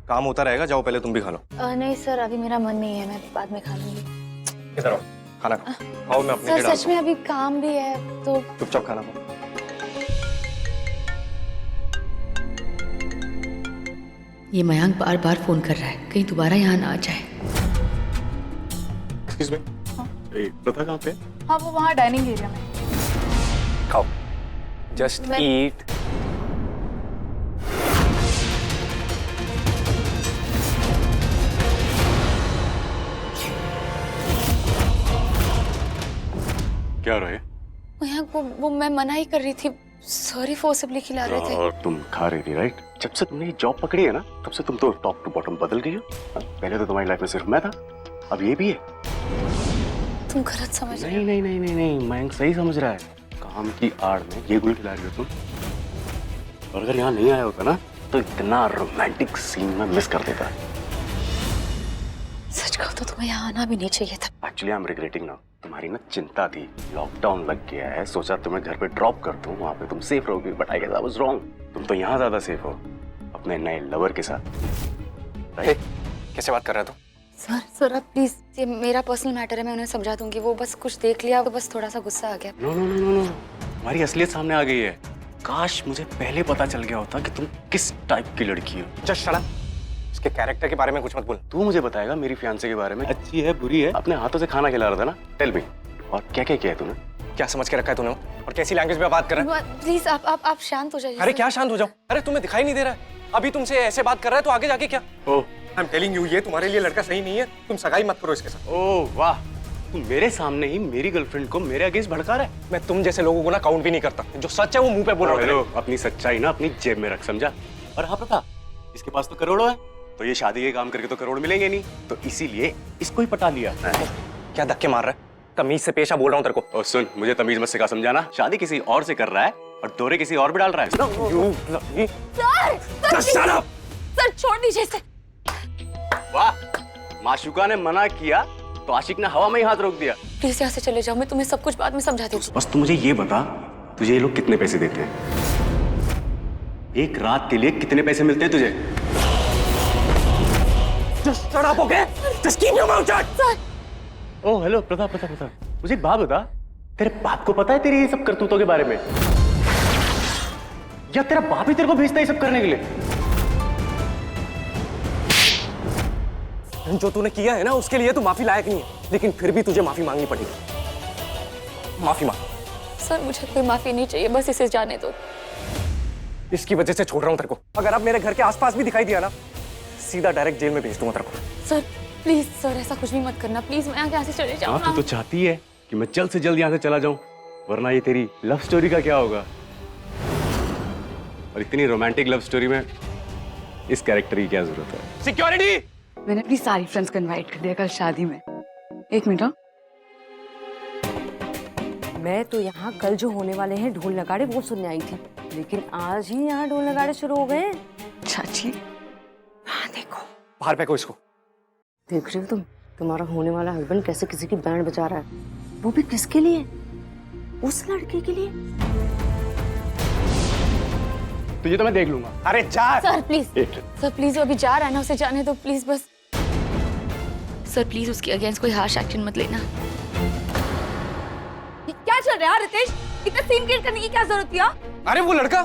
काम होता रहेगा, जाओ पहले तुम भी खा लो। नहीं सर, अभी मेरा मन नहीं है, मैं बाद में खा लूंगी। इधर आओ, खाना खाओ। मैं अपने सर सच में अभी काम भी है तो। चुपचाप खाना खाओ। ये मयंक बार बार फोन कर रहा है, कहीं दोबारा यहाँ ना आ जाए। एक्सक्यूज मी, प्रथा कहाँ पे? हाँ वो वहाँ डाइनिंग एरिया में। खाओ, जस्ट ईट। क्या हो रहा है? मयंक वो मैं मना ही कर रही थी, सॉरी फोर्सिबली खिला रहे थे। और तुम खा रही थी, राइट? जब से तुमने ये जॉब पकड़ी है ना, तब से तुम तो टॉप टू बॉटम बदल गई हो। पहले तो तुम्हारी लाइफ में सिर्फ मैं था, अब ये भी है। तुम गलत समझ रहे नहीं नहीं नहीं नहीं नहीं, मयंक सही समझ रहा है। काम की आड़ में ये गुल खिला रही हो तुम। और अगर यहाँ नहीं आया होता ना, तो इतना रोमांटिक सीन मैं मिस कर देता। सच कहूँ तो तुम्हें यहाँ आना भी नहीं चाहिए था। Actually I am regretting now. तुम्हारी ना चिंता थी, लॉकडाउन लग गया है, सोचा तुम्हें घर पे ड्रॉप कर दूं, वहाँ पे तुम सेफ रहोगी, but I guess I was wrong. तुम तो यहाँ ज्यादा सेफ हो अपने नए लवर के साथ। कैसे बात कर रहा है तू? सर आप प्लीज, ये मेरा पर्सनल मैटर है, मैं उन्हें समझा दूंगी। वो बस कुछ देख लिया तो बस थोड़ा सा गुस्सा आ गया। No no no no no, तुम्हारी असलियत सामने आ गई है। काश मुझे पहले पता चल गया होता कि तुम किस टाइप की लड़की हो। Just shut up. उसके कैरेक्टर के बारे में कुछ मत बोल। तू मुझे बताएगा मेरी फियांसे के बारे में, अच्छी है बुरी है? अपने हाथों से खाना खिला रहा था ना, टेल मी। और क्या क्या किया है तूने? क्या समझ के रखा है तूने? और कैसी लैंग्वेज में बात कर रहा है? प्लीज आप शांत हो जाइए। अरे क्या शांत हो जाओ? अरे तुम्हें दिखाई नहीं दे रहा है? अभी तुमसे ऐसे बात कर रहा है तो आगे जाके क्या? ओह, आई एम टेलिंग यू, ये तुम्हारे लिए लड़का सही नहीं है। तुम सगाई मत करो इसके साथ। ओह वाह, तू मेरे सामने ही मेरी गर्लफ्रेंड को मेरे अगेंस्ट भड़का रहा है। मैं तुम जैसे लोगों को ना काउंट भी नहीं करता। जो सच है वो मुंह पे बोल रहा हूँ। अपनी सच्चाई ना अपनी जेब में रख, समझा? और हाँ प्रथा, इसके पास तो करोड़ों है, तो ये शादी के काम करके तो करोड़ मिलेंगे नहीं, तो इसीलिए इसको ही पटा लिया। क्या धक्के मार रहा है? तमीज से पेशा बोल रहा हूँ तेरे को। और सुन, मुझे तमीज मत सिखा, समझा ना? शादी किसी और से कर रहा है और दोरे किसी और भी डाल रहा है। सर छोड़ दीजिए इसे। वाह, माशुका ने मना किया तो आशिक ने हवा में ही हाथ रोक दिया। प्लीज यहाँ से चले जाओ, मैं तुम्हें सब कुछ बाद में समझाती हूँ। बस तू मुझे ये बता, तुझे ये लोग कितने पैसे देते हैं? एक रात के लिए कितने पैसे मिलते हैं तुझे? Just shut up, okay? Just keep your mouth shut. Oh hello प्रथा, मुझे एक बात बता, तेरे बाप को पता है तेरी ये सब करतूतों के बारे में? या तेरा बाप ही तेरे को भेजता है ये सब करने के लिए? जो तूने किया है ना, उसके लिए तू माफी लायक नहीं है, लेकिन फिर भी तुझे माफी मांगनी पड़ेगी। माफी मांग। सर मुझे कोई माफी नहीं चाहिए, बस इसे जाने दो। इसकी वजह से छोड़ रहा हूँ तेरे को। अगर अब मेरे घर के आसपास भी दिखाई दिया ना, सीधा डायरेक्ट जेल में भेज दूंगा तेरे को। सर प्लीज सर, ऐसा कुछ भी मत करना प्लीज। मैं यहाँ से चले जाऊँ। हाँ, तू तो चाहती है कि मैं जल्द से जल्द यहाँ से चला जाऊं, वरना ये तेरी लव स्टोरी का क्या होगा? और इतनी रोमांटिक लव स्टोरी में इस कैरेक्टर की क्या जरूरत है? सिक्योरिटी! मैंने अपनी सारी फ्रेंड्स को इनवाइट कर दिया कल शादी में। एक मिनट। मैं तो यहाँ कल जो होने वाले हैं ढोल नगाड़े वो सुनने आई थी, लेकिन आज ही यहाँ ढोल नगाड़े शुरू हो गए। चाची हाँ देखो, बाहर फेंको इसको। देख रहे हो तुम, तुम्हारा होने वाला हस्बैंड कैसे किसी की बैंड बजा रहा है, वो भी किसके लिए? उस लड़के के लिए। तुझे तो मैं देख लूंगा। अरे जा। सर प्लीज, सर प्लीज, अभी जा रहा है ना, उसे जाने दो प्लीज। बस सर प्लीज उसके अगेंस्ट कोई हार्श एक्शन मत लेना। क्या चल रहा है रितेश? इतना सीन क्रिएट करने की क्या जरूरत थी? अरे वो लड़का,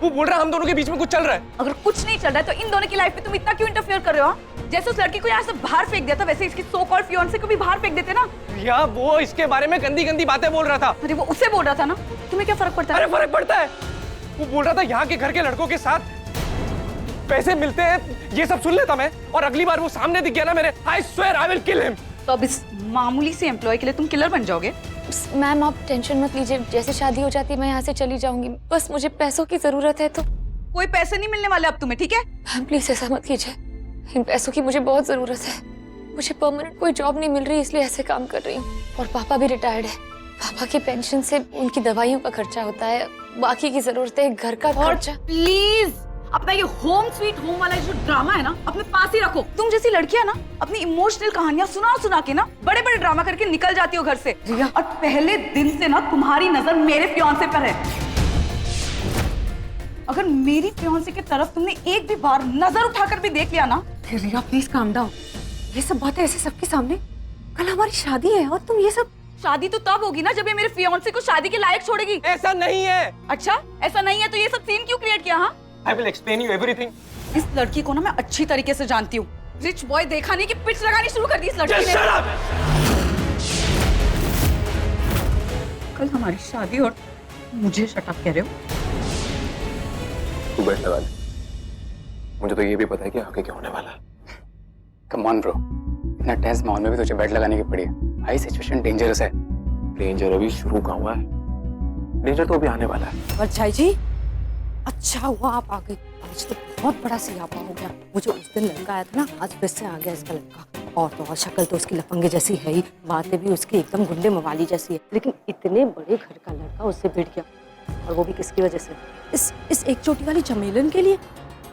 वो बोल रहा है हम दोनों के बीच में कुछ चल रहा है। अगर कुछ नहीं चल रहा है तो इन दोनों की लाइफ में तुम इतना क्यों इंटरफेयर कर रहे हो? जैसे उस लड़की को यहाँ से बाहर फेंक दिया था, वैसे इसकी सो कॉल्ड फियांसे को भी बाहर फेंक देते ना। या वो इसके बारे में गंदी गंदी बातें बोल रहा था। अरे वो उसे बोल रहा था ना, तुम्हें क्या फर्क पड़ता है? अरे फर्क पड़ता है। वो बोल रहा था यहाँ के घर के लड़कों के साथ पैसे मिलते हैं, ये सब सुन लेता मैं, और अगली बार वो सामने दिख गया ना मेरे, I swear I will kill him। तो अब इस मामूली से एम्प्लॉय के लिए तुम किलर बन जाओगे? मैम आप टेंशन मत लीजिए, जैसे शादी हो जाती है मैं यहाँ से चली जाऊंगी। बस मुझे पैसों की जरूरत है। तो कोई पैसे नहीं मिलने वाले अब तुम्हें, ठीक है? मैम प्लीज ऐसा मत कीजिए, इन पैसों की मुझे बहुत जरूरत है। मुझे परमानेंट कोई जॉब नहीं मिल रही, इसलिए ऐसे काम कर रही हूँ। और पापा भी रिटायर्ड है, पापा की पेंशन से उनकी दवाइयों का खर्चा होता है, बाकी की जरूरतें घर का खर्चा। प्लीज अपना ये होम स्वीट होम वाला जो ड्रामा है ना अपने पास ही रखो। तुम जैसी लड़कियां ना अपनी इमोशनल कहानियां सुना के ना बड़े बड़े ड्रामा करके निकल जाती हो घर से। और पहले दिन से ना तुम्हारी नजर मेरे फियांसे पर है। अगर मेरी फियांसे की तरफ तुमने एक भी बार नजर उठाकर भी देख लिया ना। रिया प्लीज काम डाउन। ये सब बातें ऐसे सबके सामने? कल हमारी शादी है और तुम ये सब। शादी तो तब होगी ना जब ये मेरे फियांसे को शादी के लायक छोड़ेगी। ऐसा नहीं है। अच्छा ऐसा नहीं है तो ये सब सीन क्यों क्रिएट किया? हाँ I will explain you everything. इस लड़की को ना मैं अच्छी तरीके से जानती हूँ। रिच बॉय देखा नहीं कि पिच लगानी शुरू कर दी इस लड़की Just ने। shut up! कल हमारी शादी और मुझे शट अप कह रहे हो? तू बेट लगा ले। मुझे तो ये भी पता है कि आगे क्या होने वाला है। कम ऑन ब्रो, इतना टेंस माहौल में भी तुझे बेट लगाने की पड़ी है। भाई सिचुएशन डेंजरस है। डेंजर अभी शुरू का हुआ है, डेंजर तो अभी आने वाला है। पर झाई जी अच्छा हुआ आप आ गए। आज तो बहुत बड़ा सियापा हो गया। मुझे उस दिन लड़का आया था ना, आज फिर से आ गया इसका लड़का। और तो और शक्ल तो उसकी लफंगे जैसी है ही, बातें भी उसकी एकदम गुंडे मवाली जैसी है। लेकिन इतने बड़े घर का लड़का उससे भिड़ गया, और वो भी किसकी वजह से? इस एक चोटी वाली झमेलन के लिए।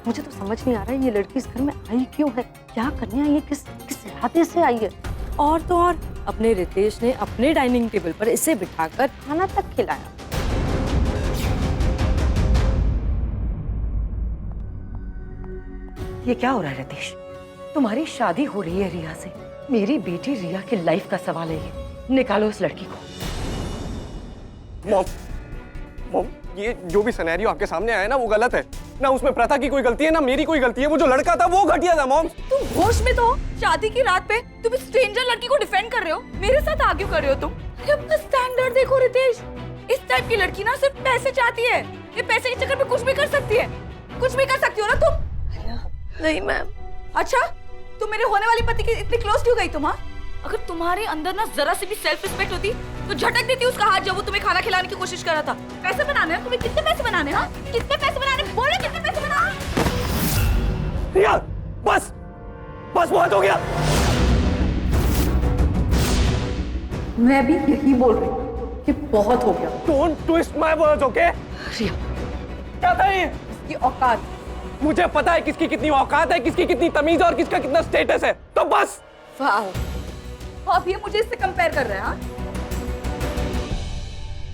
मुझे तो समझ नहीं आ रहा है ये लड़की इस घर में आई क्यों है, क्या करने आई है, किस इरादे से आई है। और तो और अपने रितेश ने अपने डाइनिंग टेबल पर इसे बिठाकर खाना तक खिलाया। ये क्या हो रहा है रितेश? तुम्हारी शादी हो रही है रिया से। मेरी बेटी रिया की लाइफ का सवाल है ये। निकालो इस लड़की को। मॉम, ये जो भी सिनेरियो आपके सामने आया ना वो गलत है। ना उसमें प्रथा की कोई गलती है ना मेरी कोई गलती है। वो जो लड़का था वो घटिया था मॉम। तुम होश में तो हो? शादी की रात पे तुम इस स्ट्रेंजर लड़की को डिफेंड कर रहे हो, मेरे साथ आर्ग्यू कर रहे हो तुम। अरे अपना स्टैंडर्ड देखो रितेश। इस टाइप की लड़की ना सिर्फ पैसे चाहती है। ये पैसे के चक्कर में कुछ भी कर सकती है। कुछ भी कर सकती हो ना तुम। नहीं मैम। अच्छा तुम मेरे होने वाली पति के इतनी क्लोज क्यों गई तुम? हाँ अगर तुम्हारे अंदर ना जरा सी भी सेल्फ रिस्पेक्ट होती तो झटक देती उसका हाथ जब वो तुम्हें खाना खिलाने की कोशिश कर रहा था। पैसे बनाने हैं तुम्हें? कितने पैसे बनाने हैं? हाँ कितने पैसे बनाने? बोलो कितने पैसे बनाने? रिया बस बहुत हो गया। मैं भी यही बोल रही हूँ कि बहुत हो गया। Don't twist my words okay. Riya क्या था ये? ये औकात। मुझे पता है किसकी कितनी औकात है, किसकी कितनी तमीज है और किसका कितना स्टेटस है। तो बस अब ये मुझे इससे कंपेयर कर रहे हैं?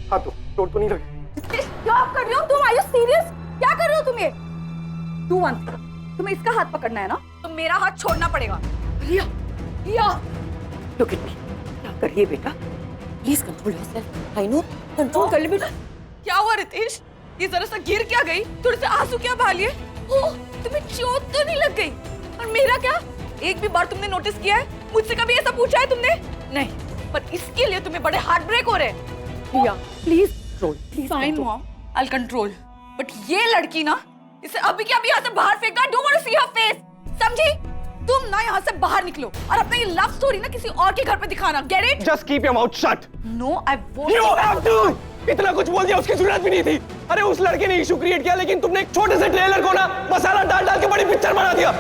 हाँ तो चोट तो नहीं लगी? क्या आप कर रहे हो तुम? Are you serious? क्या कर रहे हो तुम? ये डू वन थिंग, तुम्हें इसका हाथ पकड़ना है ना तो मेरा हाथ छोड़ना पड़ेगा। रिया रिया लुक एट मी। क्या करिए बेटा, please control yourself. I know, control कर ले बेटा। क्या हुआ रितेश? ये जरा सा गिर क्या गई? थोड़े से आंसू क्या बहा लिए? ओह तुम्हें चोट तो नहीं लग गई? और मेरा क्या? एक भी बार तुमने नोटिस किया है? मुझसे कभी ऐसा पूछा है तुमने? नहीं, पर इसके लिए तुम्हें बड़े हार्ट ब्रेक हो रहे हैं। Riya please control, please. Fine mom, I will control. But ये लड़की ना, इसे अभी के अभी यहाँ से बाहर फेंकना। Don't want to see her face, समझी? तुम ना यहाँ से बाहर निकलो और अपना ये लव स्टोरी ना किसी और के घर पे दिखाना। Get it? Just keep your mouth shut. No I won't. You have to. इतना कुछ बोल दिया, उसकी जरूरत भी नहीं थी। अरे उस लड़के ने इशू क्रिएट किया, लेकिन तुमने एक छोटे से ट्रेलर को ना मसाला डाल डाल के बड़ी पिक्चर बना दिया।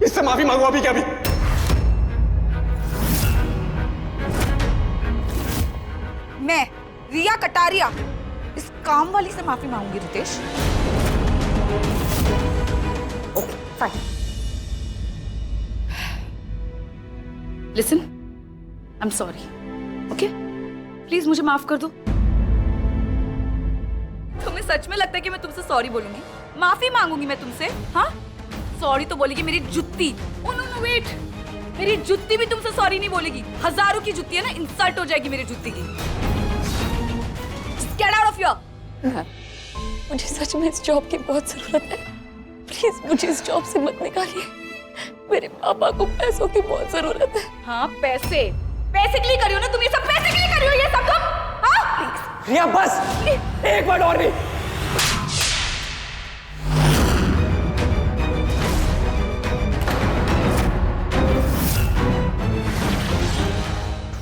इससे माफी मांगो अभी क्या भी। मैं रिया कटारिया इस काम वाली से माफी मांगूंगी Ritesh. Okay fine. Listen, I am sorry. Okay please मुझे माफ कर दो। तुम्हें सच में लगता है कि मैं तुमसे सॉरी बोलूंगी? माफी मांगूंगी मैं तुमसे? हाँ सॉरी तो बोलेगी मेरी जुत्ती। ओ नो नो वेट, मेरी जुत्ती भी तुमसे सॉरी नहीं बोलेगी। हजारों की जुत्ती है ना, इंसल्ट हो जाएगी मेरी जुत्ती की। Get out of here! मुझे सच में इस जॉब की बहुत जरूरत है। प्लीज मुझे इस जॉब से मत निकालिए। मेरे पापा को पैसों की बहुत जरूरत है। हाँ पैसे, पैसे के लिए करियो ना तुम ये सब? पैसे के लिए करियो ये सब तुम? हाँ प्लीज रिया बस एक बार और नहीं।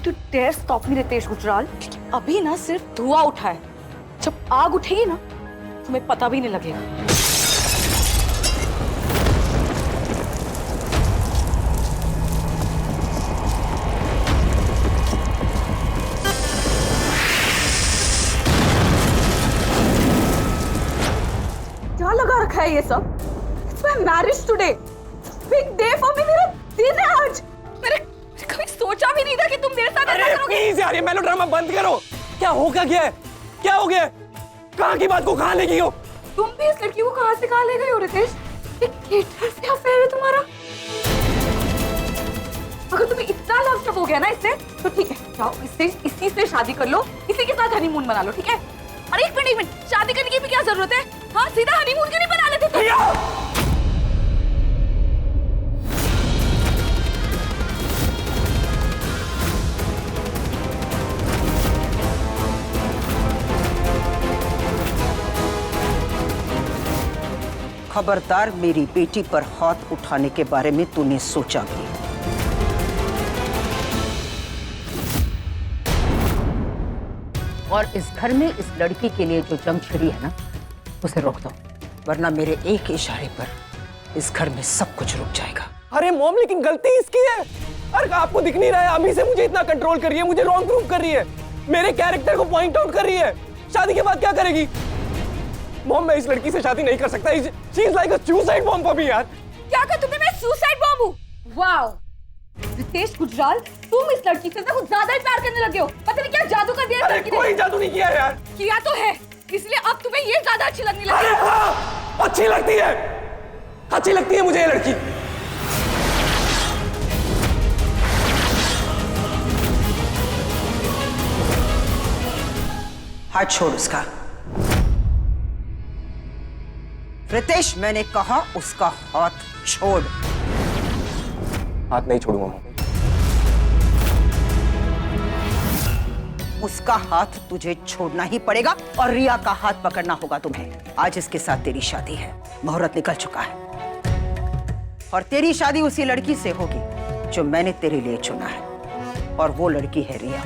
To dare stop me Ritesh Gujral? अभी ना सिर्फ धुआं उठा है, जब आग उठेगी ना तुम्हें पता भी नहीं लगेगा। क्या लगा रखा है ये सब? It's my marriage today. Big day for me. मेरा दिन है आज। मैंने कभी सोचा भी नहीं था कि तुम मेरे साथ ऐसा करोगे। प्लीज यार ये मेलोड्रामा बंद करो। क्या होगा? क्या है? क्या हो गया? कहाँ की बात को कहाँ ले गई हो? तुम भी इस लड़की को कहाँ से कहाँ ले गए हो रितेश? ये केटर से अफेयर है तुम्हारा? अगर तुम्हें इतना लव स्टफ हो गया ना इससे, तो ठीक है, जाओ इसी से शादी कर लो, इसी के साथ हनीमून मना लो, ठीक है? और एक मिनट, शादी करने की भी क्या जरूरत है? हाँ, सीधा हनीमून क्यों नहीं बना लेते तुम? खबरदार मेरी बेटी पर हाथ उठाने के बारे में तूने सोचा भी? और इस घर में इस लड़की के लिए जो जंग छिड़ी है ना, उसे रोक दो, वरना मेरे एक इशारे पर इस घर में सब कुछ रुक जाएगा। अरे मॉम, लेकिन गलती इसकी है। अरे आपको दिख नहीं रहा है? अभी से मुझे इतना कंट्रोल कर रही है, मुझे रॉन्ग प्रूव कर रही है, मेरे कैरेक्टर को पॉइंट आउट कर रही है। शादी के बाद क्या करेगी? मॉम, मैं इस लड़की से शादी नहीं कर सकता। She is like a suicide bomb for me यार। क्या कहा तुमने? मैं सुसाइड बॉम्ब हूँ? वाओ रितेश गुजराल, तुम इस लड़की से कुछ ज्यादा ही प्यार करने लगे हो। पता नहीं क्या जादू कर दिया इस लड़की ने। कोई जादू नहीं किया यार। किया तो है, इसलिए अब तुम्हें ये ज्यादा अच्छी लगने लगी। अरे हाँ, अच्छी लगती है, अच्छी लगती है मुझे ये लड़की। हाथ छोड़ उसका। रितेश, मैंने कहा उसका हाथ छोड़। हाथ नहीं छोड़ूंगा मम्मी। उसका हाथ तुझे छोड़ना ही पड़ेगा और रिया का हाथ पकड़ना होगा तुम्हें। आज इसके साथ तेरी शादी है, मुहूर्त निकल चुका है और तेरी शादी उसी लड़की से होगी जो मैंने तेरे लिए चुना है, और वो लड़की है रिया।